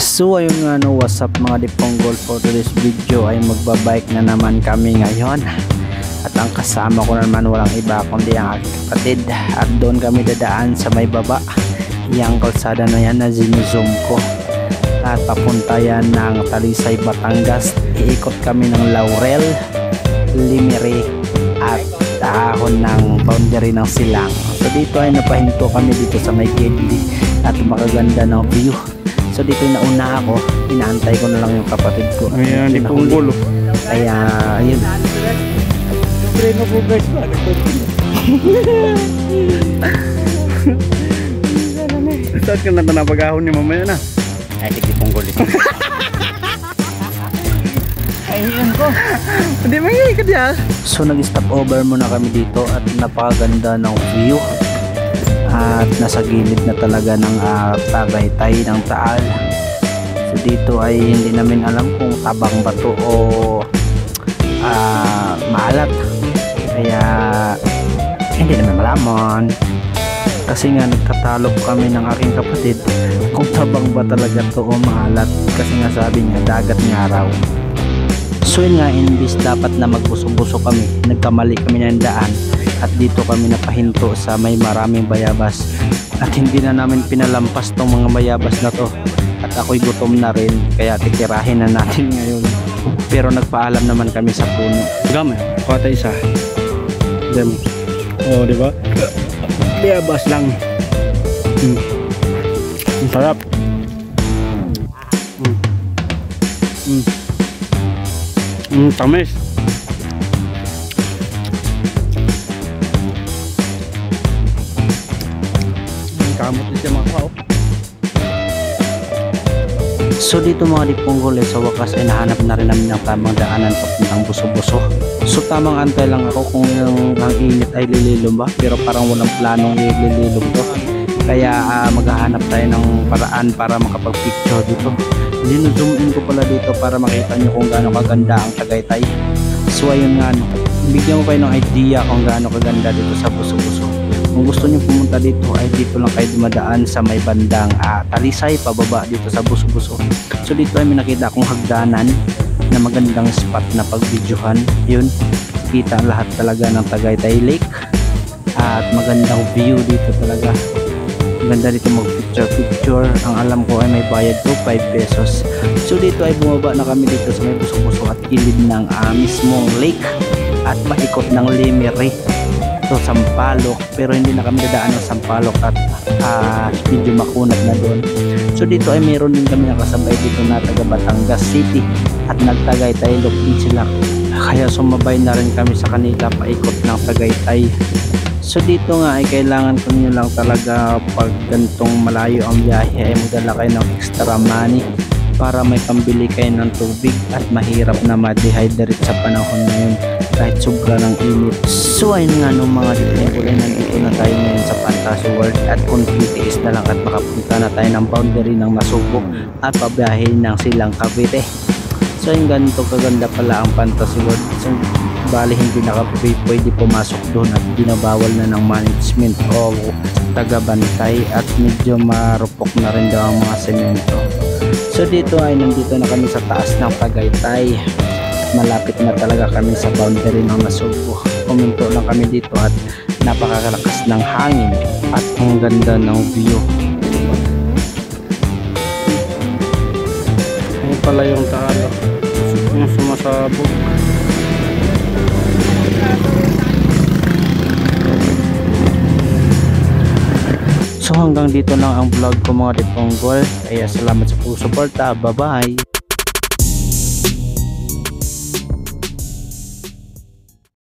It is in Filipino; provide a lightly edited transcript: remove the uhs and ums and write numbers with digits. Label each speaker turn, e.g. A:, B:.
A: So ayun nga no, what's up mga Diponggol, for today's video ay magbabike na naman kami ngayon. At ang kasama ko naman walang iba kundi ang aking kapatid. At doon kami dadaan sa may baba, yung kalsada na yan na zinuzoom ko. At papunta yan ng Talisay, Batangas. Iikot kami ng Laurel, Limiri at dahon ng boundary ng Silang. So dito ay napahinto kami dito sa may Kidli at makaganda ng view. So dito nauna ako, inaantay ko na lang yung kapatid ko.
B: Ayan, Diponggol.
A: Kaya ayun.
B: Start ka na napagahon ni mamaya na.
A: Ay, Diponggol ito. Ayun ko.
B: Hindi mangyay ka diyan.
A: So nag-stop over muna kami dito at napakaganda ng view. At nasa gilid na talaga ng Tagaytay ng Taal. So dito ay hindi namin alam kung tabang bato o maalat. Kaya hindi namin malaman. Kasi nga nagkatalog kami ng aking kapatid kung tabang ba talaga to o maalat. Kasi nga sabi niya dagat nga raw. So yun nga, imbis dapat na magbuso-buso kami, nagkamali kami ng daan at dito kami napahinto sa may maraming bayabas at hindi na namin pinalampas tong mga bayabas na to at ako'y gutom na rin kaya titirahin na natin ngayon. Pero nagpaalam naman kami sa puno.
B: Gamay, kota isa. Dem. Oh, di ba? Bayabas lang. Ang sarap. Tamis. Kamot din siya mga kao.
A: So dito mga Diponggol, sa wakas ay nahanap na rin namin ang tamang daanan papuntang Buso-Buso. So tamang antay lang ako kung ang init ay lililom ba, pero parang walang planong lililom to. Kaya maghahanap tayo ng paraan para makapag-picture dito. Zoom in ko pala dito para makita nyo kung gaano kaganda ang Tagaytay. So ayun nga no, bigyan ko kayo ng idea kung gaano kaganda dito sa Buso-Buso. Kung gusto nyo pumunta dito ay dito lang kayo dumadaan sa may bandang Talisay pababa dito sa Buso-Buso. So dito ay may nakita akong hagdanan na magandang spot na pag-videohan. Yun, kita lahat talaga ng Tagaytay Lake at magandang view dito talaga. Maganda dito mag-picture. Ang alam ko ay may bayad po 5 pesos. So dito ay bumaba na kami dito sa may Buso-Buso at gilid ng mismong lake at paikot ng Limiri to Sampaloc, pero hindi na kami dadaan ng Sampaloc at medyo makunat na doon. So dito ay meron din kami nakasabay dito na taga Batangas City at nagtagaytay din sila, kaya sumabay na rin kami sa kanila paikot ng Tagaytay. So dito nga ay kailangan ko nyo lang talaga pag gantong malayo ang biyahe ay magdala kayo ng extra money para may pambili kayo ng tubig at mahirap na ma-dehydrate sa panahon na yun kahit sobra ng init. So ayun nga nung mga Diponggol ay nandito na tayo ngayon sa Fantasy World at kung titiis na lang at makapunta na tayo ng boundary ng Nasugbo at pabiyahe ng Silang Cavite. So yung ganito kaganda pala ang Fantasy World. So bali hindi na pwede pumasok doon at binabawal na ng management o taga-bantay at medyo marupok na rin daw ang mga semento. So dito ay nandito na kami sa taas ng Tagaytay at malapit na talaga kami sa boundary ng Nasugbo. Kuminto lang kami dito at napakalakas ng hangin at ang ganda ng view.
B: Ano pala yung taalo? Yung sumasabog.
A: So hanggang dito lang ang vlog ko mga Diponggol. Kaya salamat sa suporta. Bye bye.